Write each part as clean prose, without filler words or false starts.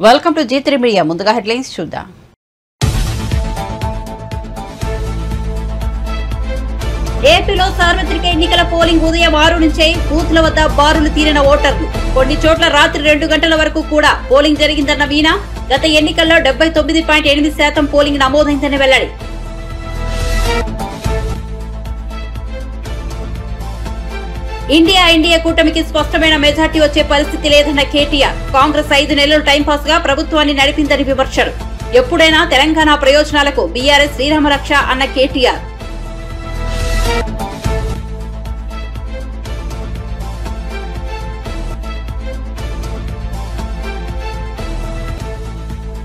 Welcome to G3 media. ముందుగా headlines చూద్దాం. ఏపీలో సార్వత్రిక ఎన్నికల పోలింగ్ ఉదయం 6 నుంచే బూత్ల వద్ద బారులు తీరిన ఓటర్లు. కొన్ని చోట్ల రాత్రి 2 గంటల వరకు కూడా పోలింగ్ జరిగిందన్న వీణా. గత ఎన్నికల్లో 79.8% పోలింగ్ నమోదైందని వెల్లడి. ఇండియా కూటమికి స్పష్టమైన మెజార్టీ వచ్చే పరిస్థితి లేదన్న కేటీఆర్. కాంగ్రెస్ 5 నెలలు టైంపాస్ గా ప్రభుత్వాన్ని నడిపిందని విమర్శలు. ఎప్పుడైనా తెలంగాణ ప్రయోజనాలకు బీఆర్ఎస్ శ్రీరామరక్ష అన్న కేటీఆర్.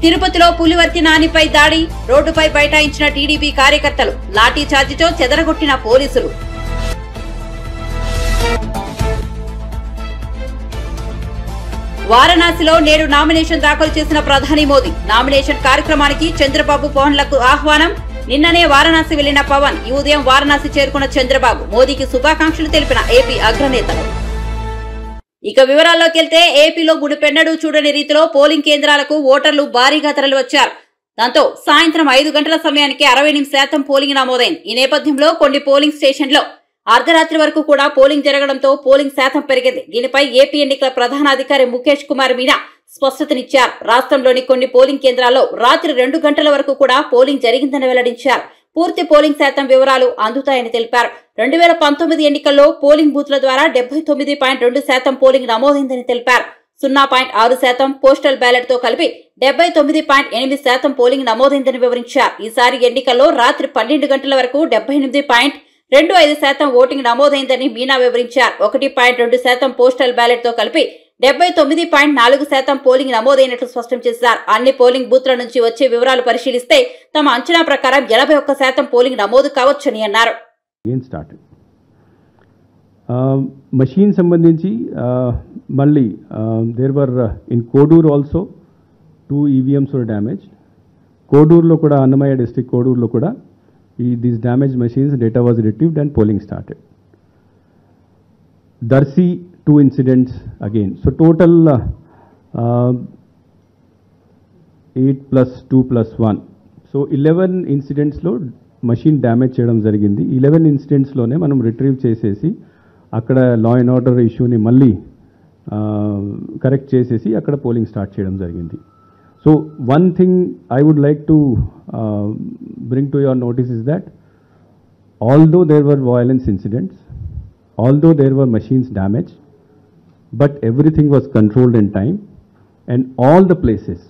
తిరుపతిలో పులివర్తి నానిపై దాడి. రోడ్డుపై బైఠాయించిన టీడీపీ కార్యకర్తలు. లాఠీ చార్జితో చెదరగొట్టిన పోలీసులు. వారణాసిలో నేడు నామినేషన్ దాఖలు చేసిన ప్రధాని మోదీ. నామినేషన్ కార్యక్రమానికి చంద్రబాబు పవన్లకు ఆహ్వానం. నిన్ననే వారణాసి వెళ్లిన పవన్ ఈ ఉదయం వారణాసి చేరుకున్న చంద్రబాబు మోదీకి శుభాకాంక్షలు తెలిపిన ఏపీ అగ్రనేతలు. ఇక వివరాల్లోకి వెళ్తే ఏపీలో మునుపెన్నడూ చూడని రీతిలో పోలింగ్ కేంద్రాలకు ఓటర్లు భారీగా తరలి వచ్చారు. దాంతో సాయంత్రం 5 గంటల సమయానికి 68% పోలింగ్ నమోదైంది. ఈ నేపథ్యంలో కొన్ని పోలింగ్ స్టేషన్లో అర్ధరాత్రి వరకు కూడా పోలింగ్ జరగడంతో పోలింగ్ శాతం పెరిగింది. దీనిపై ఏపీ ఎన్నికల ప్రధాన అధికారి ముఖేష్ కుమార్ మీనా స్పష్టతనిచ్చారు. రాష్ట్రంలోని కొన్ని పోలింగ్ కేంద్రాల్లో రాత్రి 2 గంటల వరకు కూడా పోలింగ్ జరిగిందని వెల్లడించారు. పూర్తి పోలింగ్ శాతం వివరాలు అందుతాయని తెలిపారు. 2019 ఎన్నికల్లో పోలింగ్ బూత్ల ద్వారా 79.2% పోలింగ్ నమోదైందని తెలిపారు. 0.6% పోస్టల్ బ్యాలెట్ తో కలిపి 79.8% పోలింగ్ నమోదైందని వివరించారు. ఈసారి ఎన్నికల్లో రాత్రి 12 గంటల వరకు 78.25% ఓటింగ్ నమోదైందని మీనా వివరించారు. 1.2% పోస్టల్ బ్యాలెట్ తో కలిపి 79.4% పోలింగ్ నమోదైనట్లు స్పష్టం చేశారు. అన్ని పోలింగ్ బూత్ల నుంచి వచ్చే వివరాలు పరిశీలిస్తే తమ అంచనా ప్రకారం 81% పోలింగ్ నమోదు కావచ్చని అన్నారు. మషీన్ సంబంధించి మళ్ళీ there were in Kodur also 2 EVMs were damaged. కోడూరులో కూడా అన్నమయ్య డిస్ట్రిక్ట్ కోడూరులో కూడా these damaged machines data was retrieved and polling started. Darsi 2 incidents again. So total 8 plus 2 plus 1. So 11 incidents లో machine damage చేయడం జరిగింది. 11 incidents లోనే మనం రిట్రీవ్ చేసేసి అక్కడ లా అండ్ ఆర్డర్ ఇష్యూని మళ్ళీ కరెక్ట్ చేసేసి అక్కడ పోలింగ్ స్టార్ట్ చేయడం జరిగింది. So one thing I would like to bring to your notice is that although there were violence incidents, although there were machines damaged, but everything was controlled in time, and all the places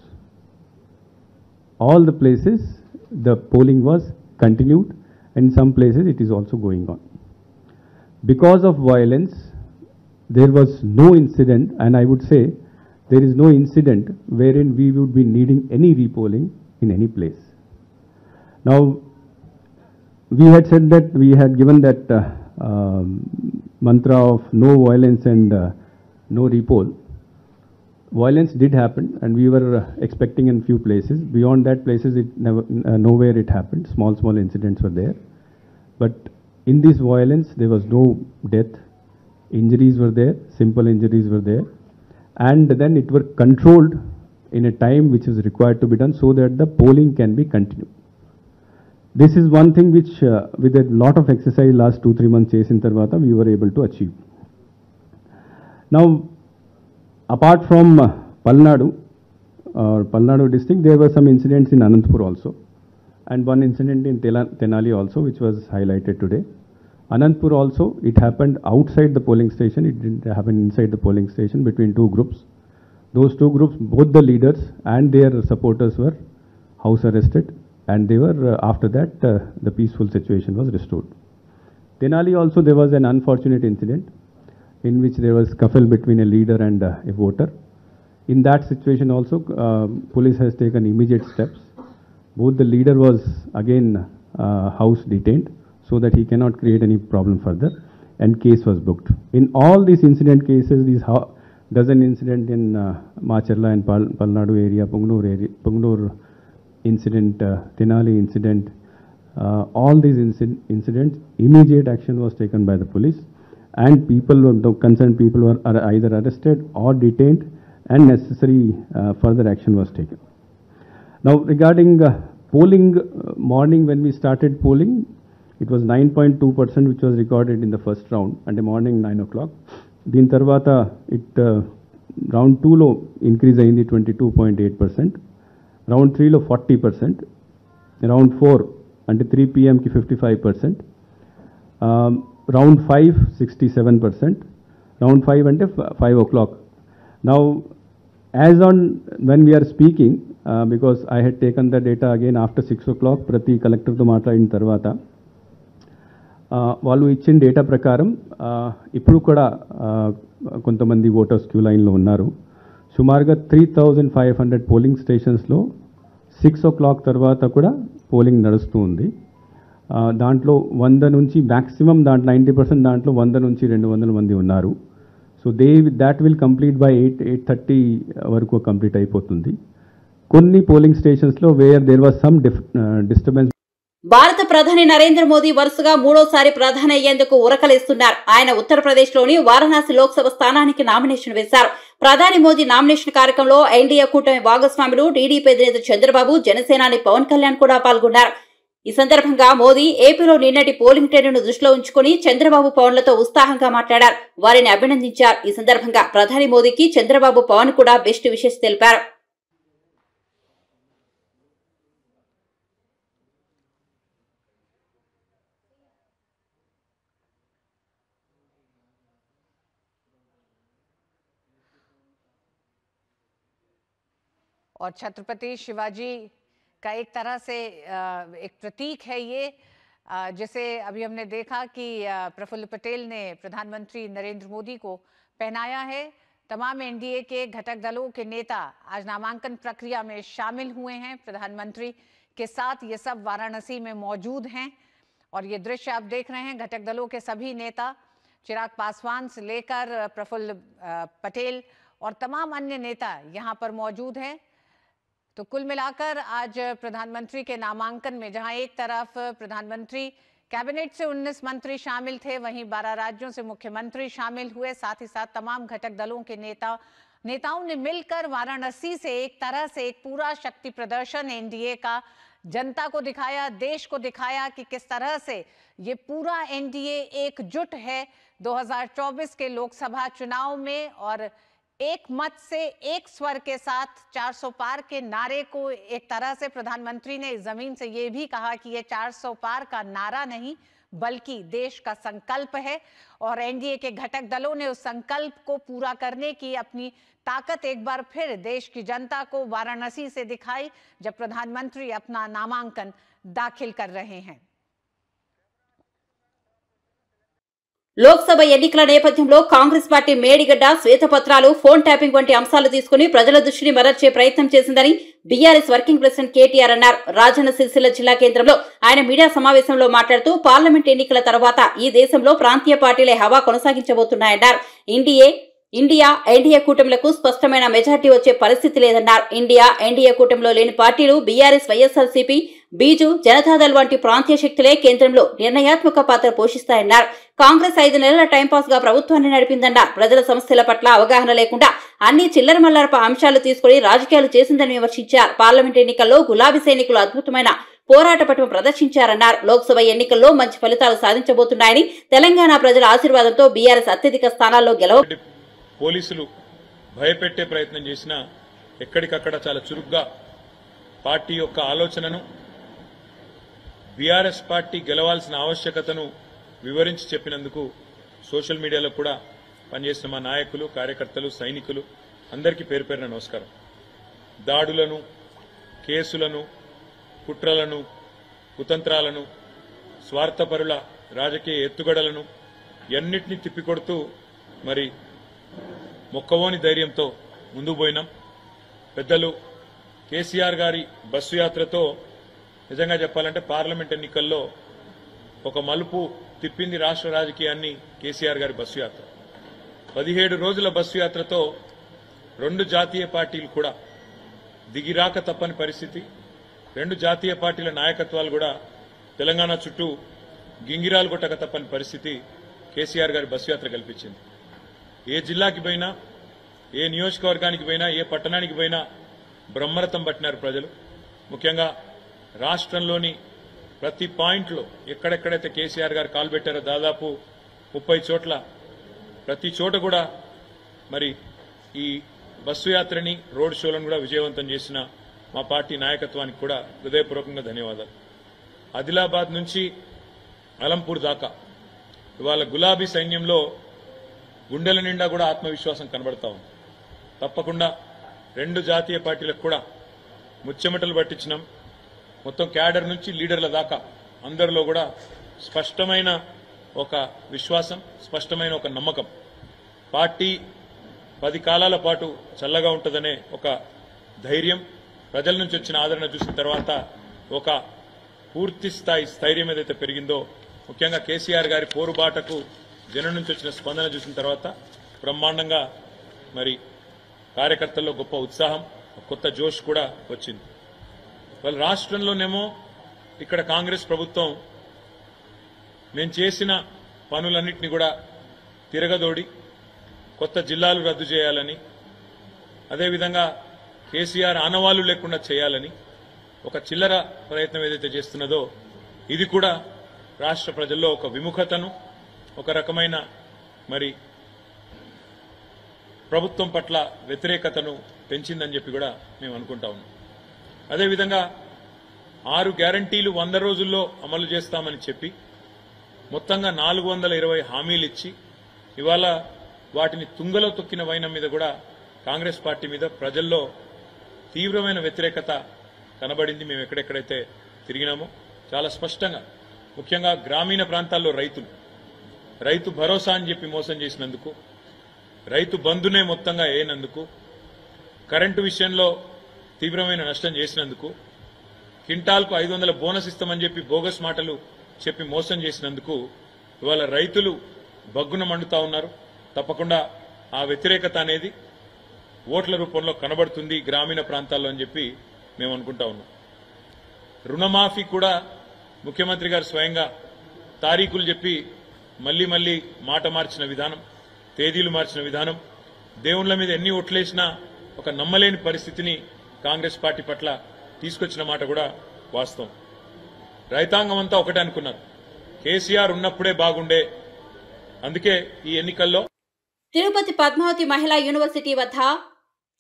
the polling was continued, and in some places it is also going on. Because of violence there was no incident, and I would say there is no incident wherein we would be needing any repolling in any place. Now, we had said that we had given that mantra of no violence and no repoll. Violence did happen, and we were expecting in few places. Beyond that places, it never, nowhere it happened. Small incidents were there. But in this violence, there was no death. Injuries were there, simple injuries were there. And then it were controlled in a time which is required to be done so that the polling can be continued. This is one thing which with a lot of exercise last 2-3 months చేసిన తర్వాత we were able to achieve. Now apart from Palnadu district, there were some incidents in Anantapur also, and one incident in Tenali also which was highlighted today. Anantapur also, it happened outside the polling station. It didn't happen inside the polling station between 2 groups. Those 2 groups, both the leaders and their supporters were house arrested, and they were after that the peaceful situation was restored. Tenali also, there was an unfortunate incident in which there was scuffle between a leader and a voter. In that situation also, police has taken immediate steps. Both the leader was again house detained, so that he cannot create any problem further, and case was booked. In all these incident cases, these dozen incident in Macherla and Palnadu area, Pungnur incident, Tenali incident, all these incidents, immediate action was taken by the police, and people, the concerned people are either arrested or detained, and necessary further action was taken. Now regarding polling, morning when we started polling, it was 9.2% which was recorded in the first round, and morning 9 o'clock. Din tarvata it round 2 lo increase ayindi 22.8%, round 3 lo 40%, round 4 అంటే 3 PM ki 55%, round 5 67%, round 5 అంటే 5 o'clock. Now as on when we are speaking, because I had taken the data again after 6 o'clock, ప్రతి కలెక్టర్తో మాట్లాడిన తర్వాత వాళ్ళు ఇచ్చిన data ప్రకారం ఇప్పుడు కూడా కొంతమంది ఓటర్స్ క్యూ లైన్లో ఉన్నారు. సుమారుగా 3,500 పోలింగ్ స్టేషన్స్లో 6 o'clock తర్వాత కూడా పోలింగ్ నడుస్తూ ఉంది. దాంట్లో 100 నుంచి మ్యాక్సిమం దాంట్లో 90% దాంట్లో 100 నుంచి 200 మంది ఉన్నారు. So that will complete by 8:30 వరకు కంప్లీట్ అయిపోతుంది. కొన్ని పోలింగ్ స్టేషన్స్లో where there was some disturbance. భారత ప్రధాని నరేంద్ర మోదీ వరుసగా మూడోసారి ప్రధాని అయ్యేందుకు ఉరకలేస్తున్నారు. ఆయన ఉత్తరప్రదేశ్లోని వారణాసి లోక్సభ స్థానానికి నామినేషన్ వేశారు. ప్రధాని మోదీ నామినేషన్ కార్యక్రమంలో ఎన్డీఏ కూటమి భాగస్వాములు టీడీపీ అధినేత చంద్రబాబు, జనసేనాని పవన్ కళ్యాణ్ కూడా పాల్గొన్నారు. ఈ సందర్భంగా మోదీ ఏపీలో నిన్నటి పోలింగ్ ట్రెండ్ను దృష్టిలో ఉంచుకుని చంద్రబాబు, పవన్లతో ఉత్సాహంగా మాట్లాడారు. వారిని అభినందించారు. ఈ సందర్భంగా ప్రధాని మోదీకి చంద్రబాబు, పవన్ కూడా బెస్ట్ విషెస్ తెలిపారు. और छत्रपति शिवाजी का एक तरह से एक प्रतीक है ये, जिसे अभी हमने देखा कि प्रफुल्ल पटेल ने प्रधानमंत्री नरेंद्र मोदी को पहनाया है। तमाम एनडीए के घटक दलों के नेता आज नामांकन प्रक्रिया में शामिल हुए हैं। प्रधानमंत्री के साथ ये सब वाराणसी में मौजूद हैं और ये दृश्य आप देख रहे हैं। घटक दलों के सभी नेता, चिराग पासवान से लेकर प्रफुल्ल पटेल और तमाम अन्य नेता यहाँ पर मौजूद हैं। तो कुल मिलाकर आज प्रधानमंत्री के नामांकन में जहां एक तरफ प्रधानमंत्री कैबिनेट से 19 मंत्री शामिल थे, वहीं 12 राज्यों से मुख्यमंत्री शामिल हुए। साथ ही साथ तमाम घटक दलों के नेताओं ने मिलकर वाराणसी से एक तरह से एक पूरा शक्ति प्रदर्शन एनडीए का जनता को दिखाया, देश को दिखाया कि किस तरह से ये पूरा एनडीए एकजुट है 2024 के लोकसभा चुनाव में। और एक मत से एक स्वर के साथ 400 पार के नारे को एक तरह से प्रधानमंत्री ने जमीन से ये भी कहा कि ये 400 पार का नारा नहीं बल्कि देश का संकल्प है। और एनडीए के घटक दलों ने उस संकल्प को पूरा करने की अपनी ताकत एक बार फिर देश की जनता को वाराणसी से दिखाई, जब प्रधानमंत्री अपना नामांकन दाखिल कर रहे हैं। లోక్సభ ఎన్నికల నేపథ్యంలో Congress party Medigadda, శ్వేతపత్రాలు, phone tapping వంటి అంశాలు తీసుకుని ప్రజల దృష్టిని మరల్చే ప్రయత్నం చేసిందని బీఆర్ఎస్ వర్కింగ్ ప్రెసిడెంట్ కేటీఆర్ అన్నారు. రాజన్న సిరిసిల్ల జిల్లా కేంద్రంలో ఆయన మీడియా సమావేశంలో మాట్లాడుతూ పార్లమెంట్ ఎన్నికల తర్వాత ఈ దేశంలో ప్రాంతీయ పార్టీలే హవా కొనసాగించబోతున్నాయన్నారు. ఇండియా ఎన్డీఏ కూటమిలకు స్పష్టమైన మెజార్టీ వచ్చే పరిస్థితి లేదన్నారు. ఎన్డీఏ కూటమిలో లేని పార్టీలు బీఆర్ఎస్, వైఎస్ఆర్సీపీ, బీజు జనతాదళ్ వంటి ప్రాంతీయ శక్తులే కేంద్రంలో నిర్ణయాత్మక పాత్ర పోషిస్తాయన్నారు. కాంగ్రెస్ 5 నెలల టైంపాస్ గా ప్రభుత్వాన్ని నడిపిందన్నారు. ప్రజల సమస్యల పట్ల అవగాహన లేకుండా అన్ని చిల్లర మల్లరప అంశాలు తీసుకుని రాజకీయాలు చేసిందని విమర్శించారు. పార్లమెంట్ ఎన్నికల్లో గులాబీ సైనికులు అద్భుతమైన పోరాట పటిమ ప్రదర్శించారన్నారు. లోక్సభ ఎన్నికల్లో మంచి ఫలితాలు సాధించబోతున్నాయని, తెలంగాణ ప్రజల ఆశీర్వాదంతో బీఆర్ఎస్ అత్యధిక స్థానాల్లో పోలీసులు భయపెట్టే ప్రయత్నం చేసినా ఎక్కడికక్కడ చాలా చురుగ్గా పార్టీ యొక్క ఆలోచనను, బీఆర్ఎస్ పార్టీ గెలవాల్సిన ఆవశ్యకతను వివరించి చెప్పినందుకు సోషల్ మీడియాలో కూడా పనిచేసిన మా నాయకులు, కార్యకర్తలు, సైనికులు అందరికీ పేరు పేరున నమస్కారం. దాడులను, కేసులను, కుట్రలను, కుతంత్రాలను, స్వార్థపరుల రాజకీయ ఎత్తుగడలను ఎన్నిటినీ తిప్పికొడుతూ మరి మొక్కవోని ధైర్యంతో ముందుకు పోయినాం. పెద్దలు కేసీఆర్ గారి బస్సు యాత్రతో నిజంగా చెప్పాలంటే పార్లమెంట్ ఎన్నికల్లో ఒక మలుపు తిప్పింది రాష్ట్ర రాజకీయాన్ని కేసీఆర్ గారి బస్సు యాత్ర. 17 రోజుల బస్సు యాత్రతో 2 జాతీయ పార్టీలు కూడా దిగిరాక తప్పని పరిస్థితి. 2 జాతీయ పార్టీల నాయకత్వాలు కూడా తెలంగాణ చుట్టూ గింగిరాలు కొట్టక తప్పని పరిస్థితి కేసీఆర్ గారి బస్సు యాత్ర కల్పించింది. ఏ జిల్లాకి పోయినా ఏ నియోజకవర్గానికి పోయినా ఏ పట్టణానికి పోయినా బ్రహ్మరథం పట్టినారు ప్రజలు. ముఖ్యంగా రాష్ట్రంలోని ప్రతి పాయింట్లో ఎక్కడెక్కడైతే కేసీఆర్ గారు కాలు పెట్టారో దాదాపు 30 చోట్ల ప్రతి చోట కూడా మరి ఈ బస్సు యాత్రని రోడ్ షోలను కూడా విజయవంతం చేసిన మా పార్టీ నాయకత్వానికి కూడా హృదయపూర్వకంగా ధన్యవాదాలు. ఆదిలాబాద్ నుంచి అలంపూర్ దాకా ఇవాళ గులాబీ సైన్యంలో గుండెల నిండా కూడా ఆత్మవిశ్వాసం కనబడతా ఉంది. తప్పకుండా 2 జాతీయ పార్టీలకు కూడా ముచ్చెమటలు పట్టించినాం. మొత్తం క్యాడర్ నుంచి లీడర్ల దాకా అందరిలో కూడా స్పష్టమైన ఒక విశ్వాసం, స్పష్టమైన ఒక నమ్మకం. పార్టీ 10 కాలాల పాటు చల్లగా ఉంటుందనే ఒక ధైర్యం, ప్రజల నుంచి వచ్చిన ఆదరణ చూసిన తర్వాత ఒక పూర్తి స్థాయి స్థైర్యం ఏదైతే పెరిగిందో, ముఖ్యంగా కేసీఆర్ గారి పోరుబాటకు జనం నుంచి వచ్చిన స్పందన చూసిన తర్వాత బ్రహ్మాండంగా మరి కార్యకర్తల్లో గొప్ప ఉత్సాహం, కొత్త జోష్ కూడా వచ్చింది. వాళ్ళ రాష్ట్రంలోనేమో ఇక్కడ కాంగ్రెస్ ప్రభుత్వం మేము చేసిన పనులన్నింటినీ కూడా తిరగదోడి కొత్త జిల్లాలు రద్దు చేయాలని, అదేవిధంగా కేసీఆర్ ఆనవాళ్లు లేకుండా చేయాలని ఒక చిల్లర ప్రయత్నం ఏదైతే చేస్తున్నదో ఇది కూడా రాష్ట్ర ప్రజల్లో ఒక విముఖతను, ఒక రకమైన మరి ప్రభుత్వం పట్ల వ్యతిరేకతను పెంచిందని చెప్పి కూడా మేము అనుకుంటా ఉన్నాం. అదేవిధంగా 6 గ్యారంటీలు 100 రోజుల్లో అమలు చేస్తామని చెప్పి మొత్తంగా 420 హామీలు ఇచ్చి ఇవాళ వాటిని తుంగలో తొక్కిన వైనం మీద కూడా కాంగ్రెస్ పార్టీ మీద ప్రజల్లో తీవ్రమైన వ్యతిరేకత కనబడింది. మేము ఎక్కడెక్కడైతే తిరిగినామో చాలా స్పష్టంగా, ముఖ్యంగా గ్రామీణ ప్రాంతాల్లో రైతు భరోసా అని చెప్పి మోసం చేసినందుకు, రైతు బంధునే మొత్తంగా వేయనందుకు, కరెంటు విషయంలో తీవ్రమైన నష్టం చేసినందుకు, క్వింటాల్కు 500 బోనస్ ఇస్తామని చెప్పి బోగస్ మాటలు చెప్పి మోసం చేసినందుకు ఇవాళ రైతులు బగ్గున మండుతా ఉన్నారు. తప్పకుండా ఆ వ్యతిరేకత అనేది ఓట్ల రూపంలో కనబడుతుంది గ్రామీణ ప్రాంతాల్లో అని చెప్పి మేము అనుకుంటా ఉన్నాం. రుణమాఫీ కూడా ముఖ్యమంత్రి గారు స్వయంగా తారీఖులు చెప్పి మళ్లీ మాట మార్చిన విధానం, తేదీలు మార్చిన విధానం, దేవుళ్ల మీద ఎన్ని ఓట్లేసినా ఒక నమ్మలేని పరిస్థితిని కాంగ్రెస్ పార్టీ పట్ల తీసుకొచ్చిన మాట కూడా వాస్తవం. రైతాంగం అంతా ఒకటే అనుకున్నారు, కేసీఆర్ ఉన్నప్పుడే బాగుండే. అందుకే ఈ ఎన్నికల్లో తిరుపతి పద్మావతి మహిళా యూనివర్సిటీ వద్ద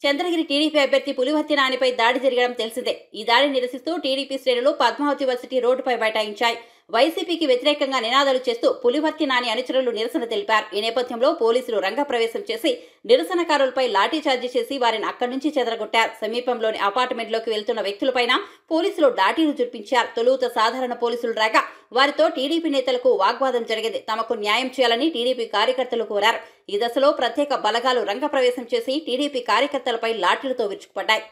చంద్రగిరి టీడీపీ అభ్యర్థి పులివర్తి నానిపై దాడి జరగడం తెలిసిందే. ఈ దాడిని నిరసిస్తూ టీడీపీ శ్రేణులు పద్మావతి వర్సిటీ రోడ్డుపై బైఠాయించాయి. వైసీపీకి వ్యతిరేకంగా నినాదాలు చేస్తూ పులివర్తి నాని అనుచరులు నిరసన తెలిపారు. ఈ నేపథ్యంలో పోలీసులు రంగప్రవేశం చేసి నిరసనకారులపై లాఠీచార్జీ చేసి వారిని అక్కడి నుంచి చెదరగొట్టారు. సమీపంలోని అపార్ట్మెంట్లోకి వెళ్తున్న వ్యక్తులపైన పోలీసులు లాఠీలు చూపించారు. తొలుత సాధారణ పోలీసులు రాగా వారితో టీడీపీ నేతలకు వాగ్వాదం జరిగింది. తమకు న్యాయం చేయాలని టీడీపీ కార్యకర్తలు కోరారు. ఈ దశలో ప్రత్యేక బలగాలు రంగప్రవేశం చేసి టీడీపీ కార్యకర్తలపై లాఠీలతో విరుచుకుపడ్డాయి.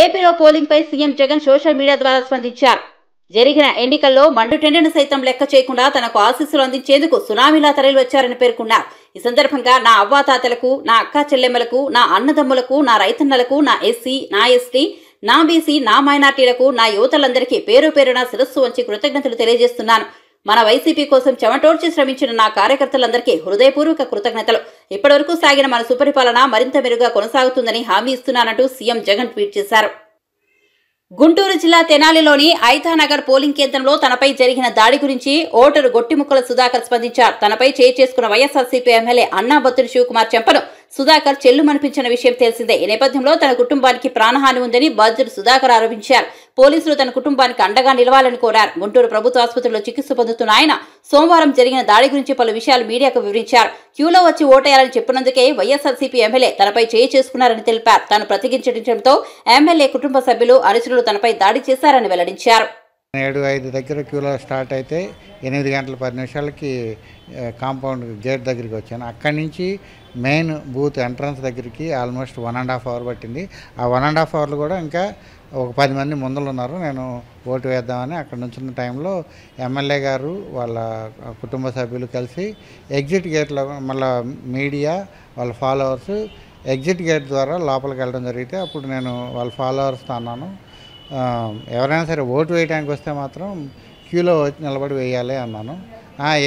ఏపీలో పోలింగ్ పై సీఎం జగన్ సోషల్ మీడియా ద్వారా స్పందించారు. జరిగిన ఎన్నికల్లో మండుటెండను సైతం లెక్క చేయకుండా తనకు ఆశీస్సులు అందించేందుకు సునామీలా తరలి వచ్చారని పేర్కొన్నారు. ఈ సందర్భంగా నా అవ్వాతాతలకు, నా అక్కా చెల్లెమ్మలకు, నా అన్నదమ్ములకు, నా రైతన్నలకు, నా ఎస్సీ, నా ఎస్టీ, నా బీసీ, నా మైనార్టీలకు, నా యువతలందరికీ పేరు పేరున శిరస్సు వంచి కృతజ్ఞతలు తెలియజేస్తున్నాను. మన వైసీపీ కోసం చెమటోడ్చి శ్రమించిన నా కార్యకర్తలందరికీ హృదయపూర్వక కృతజ్ఞతలు. ఇప్పటివరకు సాగిన మన సుపరిపాలన మరింత మెరుగ్గా కొనసాగుతుందని హామీ ఇస్తున్నానంటూ సీఎం జగన్ ట్వీట్ చేశారు. గుంటూరు జిల్లా తెనాలిలోని ఐతానగర్ పోలింగ్ కేంద్రంలో తనపై జరిగిన దాడి గురించి ఓటరు గొట్టిముక్కల సుధాకర్ స్పందించారు. తనపై చేసుకున్న వైఎస్ఆర్సీపీ ఎమ్మెల్యే అన్నాబత్తుని శివకుమార్ చెంపను సుధాకర్ చెల్లుమనిపించిన విషయం తెలిసిందే. ఈ నేపథ్యంలో తన కుటుంబానికి ప్రాణహాని ఉందని బాధ్యుడు సుధాకర్ ఆరోపించారు. పోలీసులు తన కుటుంబానికి అండగా నిలవాలని కోరారు. గుంటూరు ప్రభుత్వ ఆసుపత్రిలో చికిత్స పొందుతున్న ఆయన సోమవారం జరిగిన దాడి గురించి పలు విషయాలు మీడియాకు వివరించారు. క్యూలో వచ్చి ఓటేయాలని చెప్పినందుకే వైఎస్ఆర్సీపీ ఎమ్మెల్యే తనపై చేసుకున్నారని తెలిపారు. తాను ప్రతిఘటించడంతో ఎమ్మెల్యే కుటుంబ సభ్యులు, అనుచరులు తనపై దాడి చేశారని వెల్లడించారు. 7-5 దగ్గర క్యూలో స్టార్ట్ అయితే 8 గంటల 10 నిమిషాలకి కాంపౌండ్ గేట్ దగ్గరికి వచ్చాను. అక్కడి నుంచి మెయిన్ బూత్ ఎంట్రన్స్ దగ్గరికి ఆల్మోస్ట్ 1.5 అవర్ పట్టింది. ఆ 1.5 అవర్లు కూడా ఇంకా ఒక 10 మంది ముందలు ఉన్నారు. నేను ఓటు వేద్దామని అక్కడ నుంచున్న టైంలో ఎమ్మెల్యే గారు వాళ్ళ కుటుంబ సభ్యులు కలిసి ఎగ్జిట్ గేట్లో మళ్ళీ మీడియా వాళ్ళ ఫాలోవర్స్ ఎగ్జిట్ గేట్ ద్వారా లోపలికి వెళ్ళడం జరిగితే అప్పుడు నేను వాళ్ళ ఫాలోవర్స్తో అన్నాను, ఎవరైనా సరే ఓటు వేయడానికి వస్తే మాత్రం క్యూలో వచ్చి నిలబడి వేయాలి అన్నాను.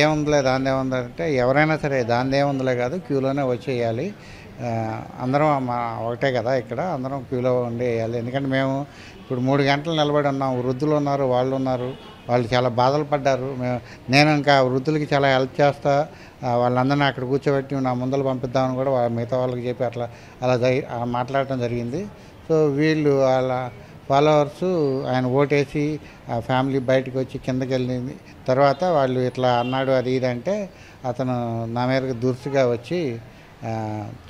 ఏముందిలే దాందేముంది అంటే, ఎవరైనా సరే దాందేముందిలే కాదు, క్యూలోనే వచ్చేయాలి, అందరం ఒకటే కదా, ఇక్కడ అందరం క్యూలో ఉండి వేయాలి. ఎందుకంటే మేము ఇప్పుడు 3 గంటలు నిలబడి ఉన్నాం. వృద్ధులు ఉన్నారు, వాళ్ళు ఉన్నారు, వాళ్ళు చాలా బాధలు పడ్డారు. నేను ఇంకా వృద్ధులకి చాలా హెల్ప్ చేస్తా, వాళ్ళందరినీ అక్కడ కూర్చోబెట్టి నా ముందలు పంపిద్దామని కూడా మిగతా వాళ్ళకి చెప్పి అలా మాట్లాడటం జరిగింది. సో వీళ్ళు వాళ్ళ ఫాలోవర్సు ఆయన ఓటేసి ఆ ఫ్యామిలీ బయటకు వచ్చి కిందకి వెళ్ళింది. తర్వాత వాళ్ళు ఇట్లా అన్నాడు అది ఇది అంటే అతను నా మీదకి దురుసుగా వచ్చి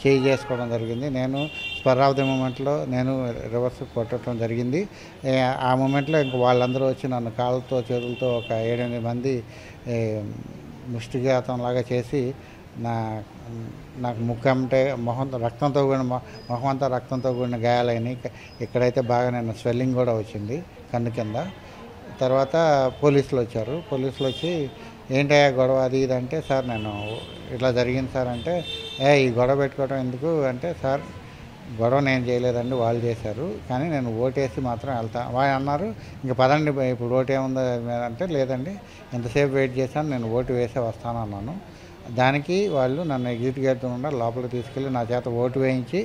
చేయి చేసుకోవడం జరిగింది. నేను స్పర్ ఆఫ్ ది మూమెంట్లో నేను రివర్స్ కొట్టడం జరిగింది. ఆ మూమెంట్లో ఇంక వాళ్ళందరూ వచ్చి నన్ను కాళ్ళతో చేతులతో ఒక 7-8 మంది ముష్టిఘాతంలాగా చేసి నాకు ముక్కంటే మొహం అంతా రక్తంతో కూడిన గాయాలైనవి. ఇక్కడైతే బాగా నేను స్వెల్లింగ్ కూడా వచ్చింది కన్ను కింద. తర్వాత పోలీసులు వచ్చారు. పోలీసులు వచ్చి ఏంటయ్యా గొడవ అది ఇది అంటే, సార్ నేను ఇట్లా జరిగింది సార్ అంటే, ఈ గొడవ పెట్టుకోవడం ఎందుకు అంటే, సార్ గొడవ నేను చేయలేదండి, వాళ్ళు చేశారు, కానీ నేను ఓటేసి మాత్రం వెళ్తా. వాళ్ళు అన్నారు ఇంక పదండి ఇప్పుడు ఓటు ఏముందో అంటే, లేదండి ఎంతసేపు వెయిట్ చేశాను, నేను ఓటు వేసే వస్తాను అన్నాను. దానికి వాళ్ళు నన్ను ఎగ్జిట్ గేట్ నుండి లోపలికి తీసుకెళ్ళి నా చేత ఓటు వేయించి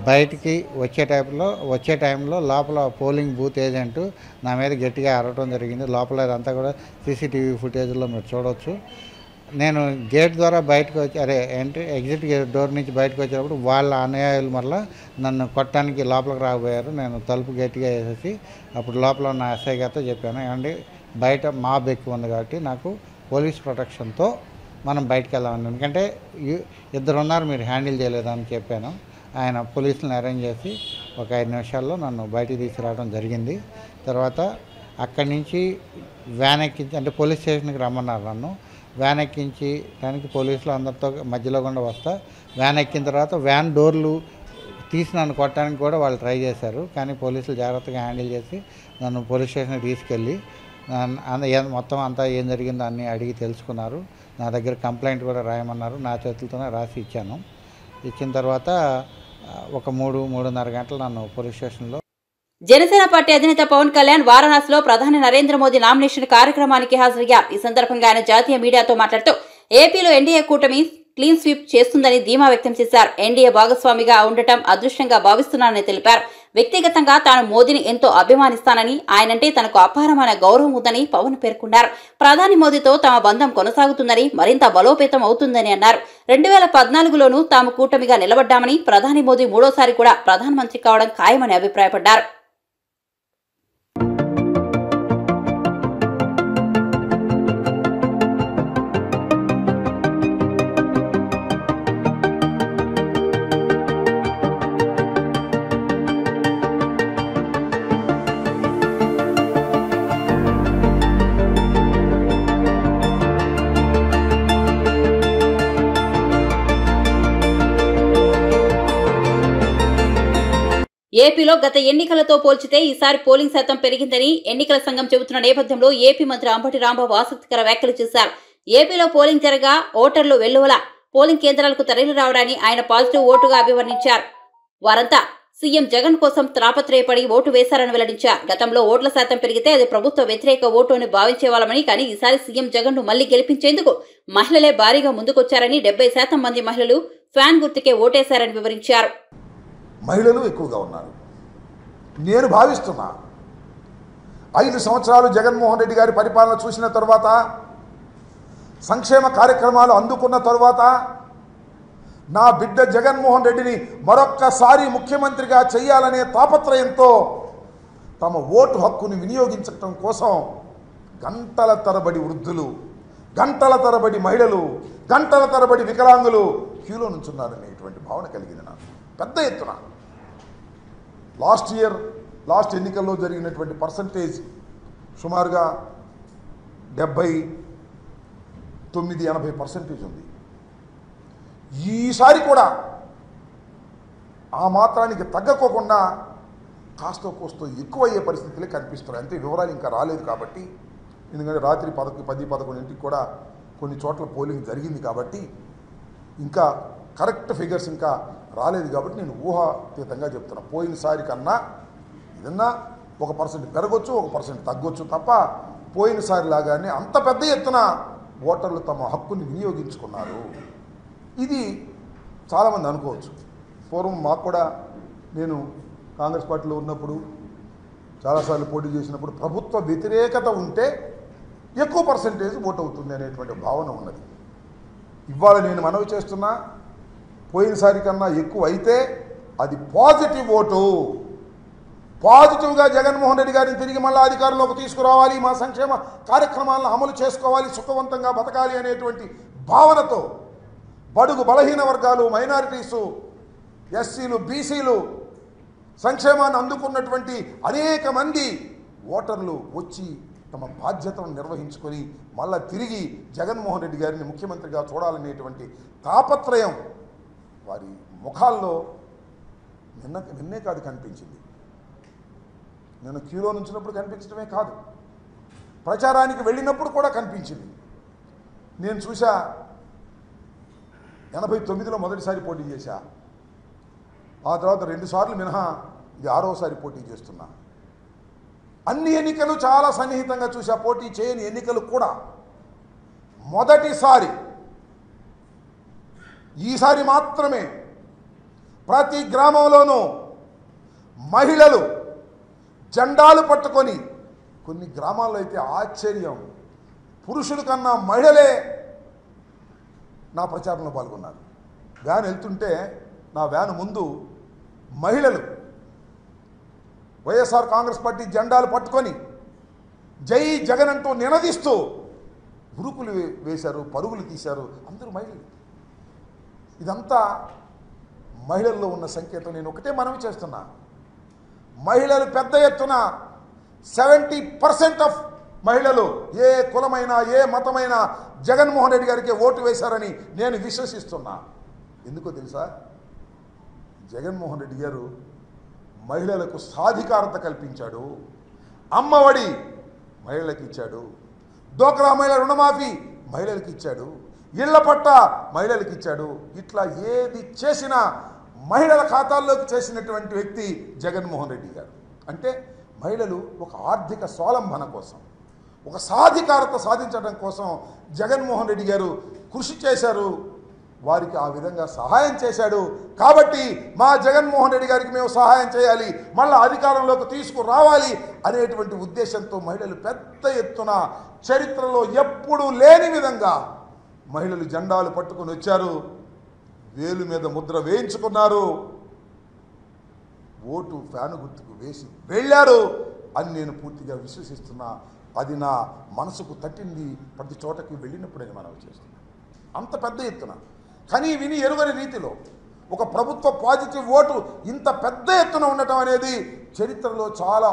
బయటికి వచ్చే టైంలో లోపల పోలింగ్ బూత్ ఏజెంటు నా మీద గట్టిగా అరవటం జరిగింది. లోపల అదంతా కూడా సీసీటీవీ ఫుటేజ్లో మీరు చూడవచ్చు. నేను గేట్ ద్వారా బయటకు వచ్చి ఎగ్జిట్ డోర్ నుంచి బయటకు వచ్చేటప్పుడు వాళ్ళ అనుయాయులు మళ్ళీ నన్ను కొట్టడానికి లోపలికి రాబోయారు. నేను తలుపు గట్టిగా వేసేసి అప్పుడు లోపల ఉన్న ఎస్ఐ గారితో చెప్పాను, ఏమండి బయట మాబ్ ఎక్కువ ఉంది కాబట్టి నాకు పోలీస్ ప్రొటెక్షన్తో మనం బయటకు వెళ్దామని, ఎందుకంటే 2 ఉన్నారు మీరు హ్యాండిల్ చేయలేదని చెప్పాను. ఆయన పోలీసులను అరేంజ్ చేసి ఒక 5 నిమిషాల్లో నన్ను బయటికి తీసుకురావడం జరిగింది. తర్వాత అక్కడి నుంచి వ్యాన్ ఎక్కించి అంటే పోలీస్ స్టేషన్కి రమ్మన్నారు. నన్ను వ్యాన్ ఎక్కించి దానికి పోలీసులు అందరితో మధ్యలో గుండా వస్తా వ్యాన్ ఎక్కిన తర్వాత వ్యాన్ డోర్లు తీసి నన్ను కొట్టడానికి కూడా వాళ్ళు ట్రై చేశారు. కానీ పోలీసులు జాగ్రత్తగా హ్యాండిల్ చేసి నన్ను పోలీస్ స్టేషన్కి తీసుకెళ్ళి మొత్తం అంతా ఏం జరిగిందో అన్నీ అడిగి తెలుసుకున్నారు. నా దగ్గర కంప్లైంట్ కూడా రాయమన్నారు. నా చేతులతోనే రాసి ఇచ్చాను. ఇచ్చిన తర్వాత ఒక 3-3:30 గంటలు నన్ను పోలీస్ స్టేషన్లో. జనసేన పార్టీ అధినేత పవన్ కళ్యాణ్ వారణాసిలో ప్రధాని నరేంద్ర మోదీ నామినేషన్ కార్యక్రమానికి హాజరయ్యారు. ఈ సందర్భంగా ఆయన జాతీయ మీడియాతో మాట్లాడుతూ ఏపీలో ఎన్డీఏ కూటమి క్లీన్ స్వీప్ చేస్తుందని ధీమా వ్యక్తం చేశారు. ఎన్డీఏ భాగస్వామిగా ఉండటం అదృష్టంగా భావిస్తున్నానని తెలిపారు. వ్యక్తిగతంగా తాను మోదీని ఎంతో అభిమానిస్తానని, ఆయనంటే తనకు అపారమైన గౌరవం ఉందని పవన్ పేర్కొన్నారు. ప్రధాని మోదీతో తమ బంధం కొనసాగుతుందని, మరింత బలోపేతం అవుతుందని అన్నారు. 2014లోనూ తాము కూటమిగా నిలబడ్డామని, ప్రధాని మోదీ 3వ సారి కూడా ప్రధానమంత్రి కావడం ఖాయమని అభిప్రాయపడ్డారు. ఏపీలో గత ఎన్నికలతో పోల్చితే ఈసారి పోలింగ్ శాతం పెరిగిందని ఎన్నికల సంఘం చెబుతున్న నేపథ్యంలో ఏపీ మంత్రి అంబటి రాంబాబు ఆసక్తికర వ్యాఖ్యలు చేశారు. ఏపీలో పోలింగ్ జరగా ఓటర్లు వెల్లువల పోలింగ్ కేంద్రాలకు తరలి రావడాన్ని ఆయన పాజిటివ్ ఓటుగా అభివర్ణించారు. వారంతా సీఎం జగన్ కోసం తాపత్రయపడి ఓటు వేశారని వెల్లడించారు. గతంలో ఓట్ల శాతం పెరిగితే అది ప్రభుత్వ వ్యతిరేక ఓటు అని భావించేవాళ్ళమని, కానీ ఈసారి సీఎం జగన్ ను మళ్లీ గెలిపించేందుకు మహిళలే భారీగా ముందుకొచ్చారని, 70% మంది మహిళలు ఫ్యాన్ గుర్తుకే ఓటేశారని వివరించారు. మహిళలు ఎక్కువగా ఉన్నారు. నేను భావిస్తున్నా 5 సంవత్సరాలు జగన్మోహన్ రెడ్డి గారి పరిపాలన చూసిన తర్వాత, సంక్షేమ కార్యక్రమాలు అందుకున్న తర్వాత, నా బిడ్డ జగన్మోహన్ రెడ్డిని మరొక్కసారి ముఖ్యమంత్రిగా చేయాలనే తాపత్రయంతో తమ ఓటు హక్కుని వినియోగించడం కోసం గంటల తరబడి వృద్ధులు, గంటల తరబడి మహిళలు, గంటల తరబడి వికలాంగులు క్యూలో నుంచున్నారనేటువంటి భావన కలిగింది నాకు పెద్ద ఎత్తున. లాస్ట్ ఎన్నికల్లో జరిగినటువంటి పర్సంటేజ్ సుమారుగా 79-80% ఉంది. ఈసారి కూడా ఆ మాత్రానికి తగ్గకోకుండా కాస్తో కోస్తో ఎక్కువయ్యే పరిస్థితులే కనిపిస్తున్నాయి. అంతే, వివరాలు ఇంకా రాలేదు కాబట్టి, ఎందుకంటే రాత్రి 10-11 కూడా కొన్ని చోట్ల పోలింగ్ జరిగింది కాబట్టి ఇంకా కరెక్ట్ ఫిగర్స్ ఇంకా రాలేదు కాబట్టి నేను ఊహాతీతంగా చెప్తున్నా. పోయినసారి కన్నా ఏదన్నా 1% పెరగొచ్చు, 1% తగ్గొచ్చు తప్ప పోయినసారి లాగానే అంత పెద్ద ఎత్తున ఓటర్లు తమ హక్కుని వినియోగించుకున్నారు. ఇది చాలామంది అనుకోవచ్చు. పూర్వం మాకు కూడా, నేను కాంగ్రెస్ పార్టీలో ఉన్నప్పుడు చాలాసార్లు పోటీ చేసినప్పుడు ప్రభుత్వ వ్యతిరేకత ఉంటే ఎక్కువ పర్సెంటేజ్ ఓటు అవుతుంది అనేటువంటి భావన ఉన్నది. ఇవాళ నేను మనవి చేస్తున్నా, పోయినసారి కన్నా ఎక్కువ అయితే అది పాజిటివ్ ఓటు. పాజిటివ్గా జగన్మోహన్ రెడ్డి గారిని తిరిగి మళ్ళీ అధికారంలోకి తీసుకురావాలి, మా సంక్షేమ కార్యక్రమాలను అమలు చేసుకోవాలి, సుఖవంతంగా బతకాలి అనేటువంటి భావనతో బడుగు బలహీన వర్గాలు, మైనారిటీసు, ఎస్సీలు, బీసీలు, సంక్షేమాన్ని అందుకున్నటువంటి అనేక మంది ఓటర్లు వచ్చి తమ బాధ్యతను నిర్వహించుకొని మళ్ళా తిరిగి జగన్మోహన్ రెడ్డి గారిని ముఖ్యమంత్రిగా చూడాలనేటువంటి తాపత్రయం వారి ముఖాల్లో నిన్నే కాదు కనిపించింది. నేను క్యూలో నుంచినప్పుడు కనిపించడమే కాదు, ప్రచారానికి వెళ్ళినప్పుడు కూడా కనిపించింది. నేను చూసా, 89లో మొదటిసారి పోటీ చేశా, ఆ తర్వాత 2 సార్లు మినహా ఇది 6వసారి పోటీ చేస్తున్నా. అన్ని ఎన్నికలు చాలా సన్నిహితంగా చూసా, పోటీ చేయని ఎన్నికలు కూడా. మొదటిసారి ఈసారి మాత్రమే ప్రతి గ్రామంలోనూ మహిళలు జెండాలు పట్టుకొని, కొన్ని గ్రామాల్లో అయితే ఆశ్చర్యం, పురుషుల కన్నా మహిళలే నా ప్రచారంలో పాల్గొన్నారు. వ్యాన్ వెళ్తుంటే నా వ్యాన్ ముందు మహిళలు వైఎస్ఆర్ కాంగ్రెస్ పార్టీ జెండాలు పట్టుకొని జై జగన్ అంటూ నినదిస్తూ ఉరుకులు వేశారు, పరుగులు తీశారు. అందరూ మహిళలు. ఇదంతా మహిళల్లో ఉన్న సంకేతం. నేను ఒకటే మనవి చేస్తున్నా, మహిళలు పెద్ద ఎత్తున 70% ఆఫ్ మహిళలు ఏ కులమైనా ఏ మతమైనా జగన్మోహన్ రెడ్డి గారికి ఓటు వేశారని నేను విశ్వసిస్తున్నా. ఎందుకో తెలుసా, జగన్మోహన్ రెడ్డి గారు మహిళలకు సాధికారత కల్పించాడు. అమ్మఒడి మహిళలకు ఇచ్చాడు, డోక్రా మహిళల రుణమాఫీ మహిళలకు ఇచ్చాడు, ఇళ్ల పట్ట మహిళలకు ఇచ్చాడు. ఇట్లా ఏది చేసినా మహిళల ఖాతాల్లోకి చేసినటువంటి వ్యక్తి జగన్మోహన్ రెడ్డి గారు. అంటే మహిళలు ఒక ఆర్థిక స్వావలంబన కోసం, ఒక సాధికారత సాధించడం కోసం జగన్మోహన్ రెడ్డి గారు కృషి చేశారు. వారికి ఆ విధంగా సహాయం చేశాడు. కాబట్టి మా జగన్మోహన్ రెడ్డి గారికి మేము సహాయం చేయాలి, మళ్ళీ అధికారంలోకి తీసుకురావాలి అనేటువంటి ఉద్దేశంతో మహిళలు పెద్ద ఎత్తున, చరిత్రలో ఎప్పుడూ లేని విధంగా మహిళలు జెండాలు పట్టుకొని వచ్చారు, వేలు మీద ముద్ర వేయించుకున్నారు, ఓటు ఫ్యాను గుర్తుకు వేసి వెళ్ళారు అని నేను పూర్తిగా విశ్వసిస్తున్నా. అది నా మనసుకు తట్టింది ప్రతి చోటకి వెళ్ళినప్పుడు అని మనవి చేస్తున్నా. అంత పెద్ద ఎత్తున కానీ విని ఎరుగని రీతిలో ఒక ప్రభుత్వ పాజిటివ్ ఓటు ఇంత పెద్ద ఎత్తున ఉండటం అనేది చరిత్రలో చాలా.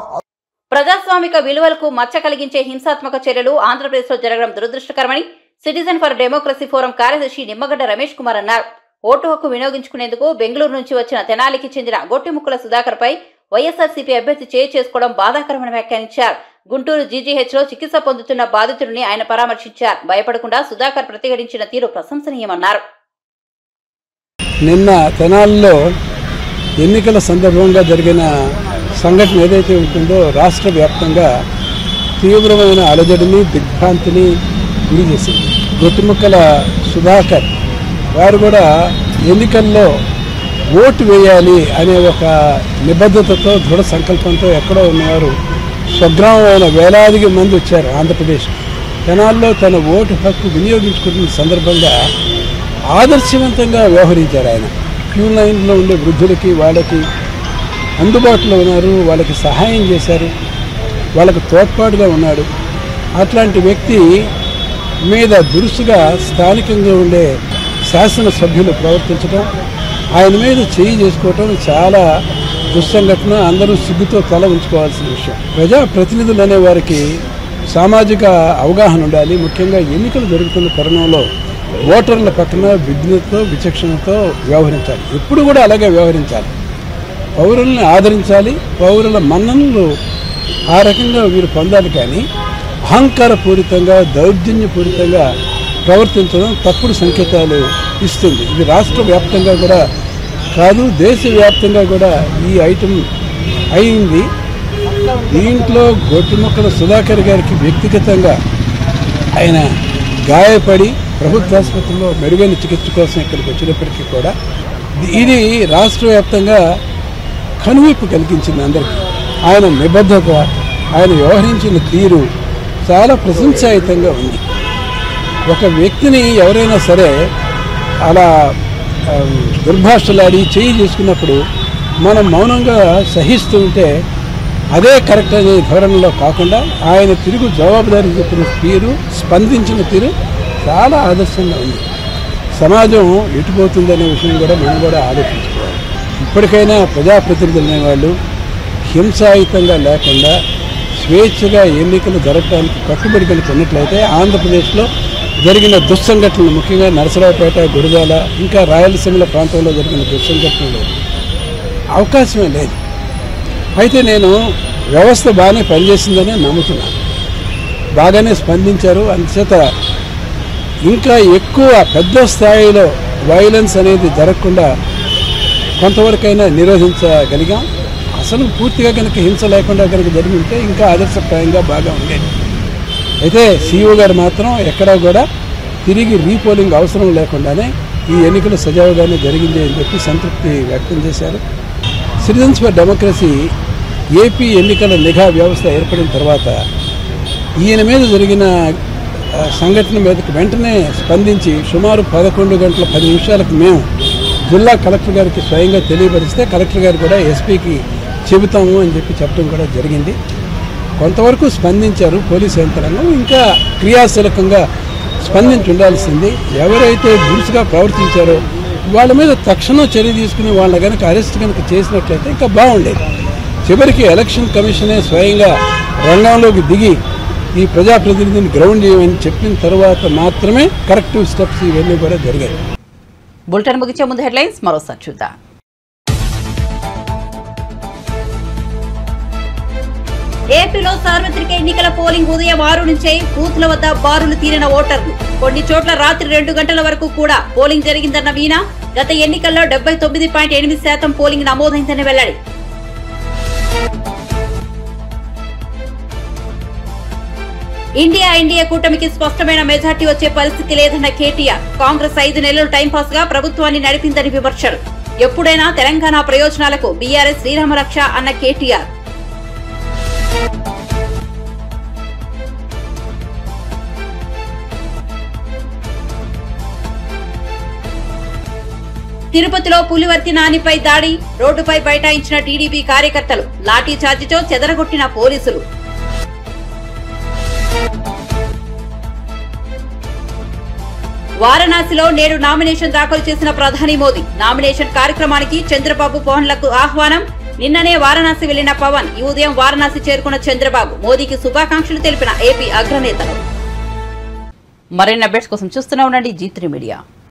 ప్రజాస్వామిక విలువలకు మచ్చ కలిగించే హింసాత్మక చర్యలు ఆంధ్రప్రదేశ్లో జరగడం దురదృష్టకరమని సిటిజన్ ఫర్ డెమోక్రసీ ఫోరం కార్యదర్శి నిమ్మగడ్డ రమేష్ కుమార్ అన్నారు. ఓటు హక్కు వినియోగించుకునేందుకు బెంగళూరు నుంచి వచ్చిన తెనాలికి చెందిన గొట్టిముక్కుల సుధాకర్ పై వైఎస్ఆర్సీపీ అభ్యర్థి చేసుకోవడం బాధాకరమని వ్యాఖ్యానించారు. గుంటూరు జీజీహెచ్లో చికిత్స పొందుతున్న బాధితుడిని ఆయన పరామర్శించారు. భయపడకుండా సుధాకర్ ప్రతిఘటించిన తీరు ప్రశంసనీయమన్నారు. నిన్న తెనాలిలో ఎన్నికల సందర్భంగా జరిగిన సంఘటన ఏదైతే ఉంటుందో రాష్ట్ర వ్యాప్తంగా తీవ్రమైన అలజడిని దిగ్భ్రాంతిని గురి చేసింది. గొట్టిముక్కల సుధాకర్ వారు కూడా ఎన్నికల్లో ఓటు వేయాలి అనే ఒక నిబద్ధతతో దృఢ సంకల్పంతో ఎక్కడో ఉన్నవారు స్వగ్రామమైన వేలాదికి మంది వచ్చారు ఆంధ్రప్రదేశ్. తెనాల్లో తన ఓటు హక్కు వినియోగించుకుంటున్న సందర్భంగా ఆదర్శవంతంగా వ్యవహరించారు. ఆయన క్యూ లైన్లో ఉండే వృద్ధులకి వాళ్ళకి అందుబాటులో ఉన్నారు, వాళ్ళకి సహాయం చేశారు, వాళ్ళకు తోడ్పాటుగా ఉన్నాడు. అట్లాంటి వ్యక్తి మీద దురుసుగా స్థానికంగా ఉండే శాసనసభ్యులు ప్రవర్తించడం, ఆయన మీద చేయి చేసుకోవటం చాలా దుస్సంఘటన. అందరూ సిగ్గుతో తల ఉంచుకోవాల్సిన విషయం. ప్రజాప్రతినిధులు అనే వారికి సామాజిక అవగాహన ఉండాలి. ముఖ్యంగా ఎన్నికలు జరుగుతున్న తరుణంలో ఓటర్ల పక్కన విజ్ఞతతో విచక్షణతో వ్యవహరించాలి. ఎప్పుడు కూడా అలాగే వ్యవహరించాలి. పౌరుల్ని ఆదరించాలి, పౌరుల మన్ననలు ఆ రకంగా వీరు పొందాలి. కానీ అహంకారపూరితంగా దౌర్జన్యపూరితంగా ప్రవర్తించడం తప్పుడు సంకేతాలు ఇస్తుంది. ఇది రాష్ట్ర వ్యాప్తంగా కూడా కాదు, దేశవ్యాప్తంగా కూడా ఈ ఐటెం అయింది. దీంట్లో గొట్టిముక్కల సుధాకర్ గారికి వ్యక్తిగతంగా ఆయన గాయపడి ప్రభుత్వ ఆసుపత్రిలో మెరుగైన చికిత్స కోసం ఇక్కడికి వచ్చినప్పటికీ కూడా ఇది రాష్ట్ర వ్యాప్తంగా కనువిప్పు కలిగించింది అందరికీ. ఆయన నిబద్ధత, ఆయన వ్యవహరించిన తీరు చాలా ప్రశంసాయుతంగా ఉంది. ఒక వ్యక్తిని ఎవరైనా సరే అలా దుర్భాషలాడి చేయి చేసుకున్నప్పుడు మనం మౌనంగా సహిస్తూ ఉంటే అదే కరెక్ట్ అనే ధోరణిలో కాకుండా ఆయన తిరుగు జవాబుదారీ చెప్పిన తీరు, స్పందించిన తీరు చాలా ఆదర్శంగా ఉంది. సమాజం ఎటుపోతుందనే విషయం కూడా మనం కూడా ఆలోచించుకోవాలి. ఇప్పటికైనా ప్రజాప్రతినిధులు అనేవాళ్ళు హింసాయుతంగా లేకుండా స్వేచ్ఛగా ఎన్నికలు జరగడానికి కట్టుబడి ఉన్నట్లయితే ఆంధ్రప్రదేశ్లో జరిగిన దుస్సంఘటనలు, ముఖ్యంగా నరసరావుపేట, గురజాల, ఇంకా రాయలసీమల ప్రాంతంలో జరిగిన దుస్సంఘటనలు అవకాశమే లేదు. అయితే నేను వ్యవస్థ బాగానే పనిచేసిందని నమ్ముతున్నాను. బాగానే స్పందించారు. అందుచేత ఇంకా ఎక్కువ పెద్ద స్థాయిలో వైలెన్స్ అనేది జరగకుండా కొంతవరకైనా నిరోధించగలిగాం. అసలు పూర్తిగా కనుక హింస లేకుండా కనుక జరిగి ఉంటే ఇంకా ఆదర్శప్రాయంగా బాగా ఉండేది. అయితే సీఈఓ గారు మాత్రం ఎక్కడా కూడా తిరిగి రీపోలింగ్ అవసరం లేకుండానే ఈ ఎన్నికలు సజావుగానే జరిగింది అని చెప్పి సంతృప్తి వ్యక్తం చేశారు. సిటిజన్స్ ఫర్ డెమోక్రసీ ఏపీ ఎన్నికల నిఘా వ్యవస్థ ఏర్పడిన తర్వాత ఈయన మీద జరిగిన సంఘటన మీదకి వెంటనే స్పందించి సుమారు 11 గంటల 10 నిమిషాలకు మేము జిల్లా కలెక్టర్ గారికి స్వయంగా తెలియపరిస్తే కలెక్టర్ గారు కూడా ఎస్పీకి చెబుతాము అని చెప్పి చెప్పడం కూడా జరిగింది. కొంతవరకు స్పందించారు పోలీసు యంత్రాంగం. ఇంకా క్రియాశీలకంగా స్పందించి ఉండాల్సింది. ఎవరైతే దురుసుగా ప్రవర్తించారో వాళ్ళ మీద తక్షణం చర్య తీసుకుని వాళ్ళ కనుక అరెస్ట్ కనుక చేసినట్లయితే ఇంకా బాగుండేది. చివరికి ఎలక్షన్ కమిషనే స్వయంగా రంగంలోకి దిగి ఈ ప్రజాప్రతినిధిని గ్రౌండ్ చేయమని చెప్పిన తర్వాత మాత్రమే కరెక్టివ్ స్టెప్స్ ఇవన్నీ కూడా జరిగాయి. బులెటిన్ ముగించే ముందు హెడ్లైన్స్ మరోసారి చూద్దాం. ఏపీలో సార్వత్రిక ఎన్నికల పోలింగ్ ఉదయం 6 నుంచే బూత్ల వద్ద బారులు తీరిన ఓటర్లు. కొన్ని చోట్ల రాత్రి 2 గంటల వరకు కూడా పోలింగ్ జరిగిందన్న వీణ. గత ఎన్నికల్లో 79.8% పోలింగ్ నమోదైందని వెల్లడి. ఇండియా కూటమికి స్పష్టమైన మెజార్టీ వచ్చే పరిస్థితి లేదన్న కేటీఆర్. కాంగ్రెస్ 5 నెలలు టైంపాస్ గా ప్రభుత్వాన్ని నడిపిందని విమర్శలు. ఎప్పుడైనా తెలంగాణ ప్రయోజనాలకు బీఆర్ఎస్ శ్రీరామరక్ష అన్న కేటీఆర్. తిరుపతిలో పులివర్తి నానిపై దాడి. రోడ్డుపై బైఠాయించిన టీడీపీ కార్యకర్తలు. లాఠీ చార్జితో చెదరగొట్టిన పోలీసులు. వారణాసిలో నేడు నామినేషన్ దాఖలు చేసిన ప్రధాని మోదీ. నామినేషన్ కార్యక్రమానికి చంద్రబాబు పవన్లకు ఆహ్వానం. నిన్ననే వారణాసి వెళ్లిన పవన్ ఈ ఉదయం వారణాసి చేరుకున్న చంద్రబాబు మోదీకి శుభాకాంక్షలు తెలిపిన ఏపీ అగ్రనేతలు. మరిన్ని అప్డేట్స్ కోసం చూస్తూనే ఉండండి G3 మీడియా.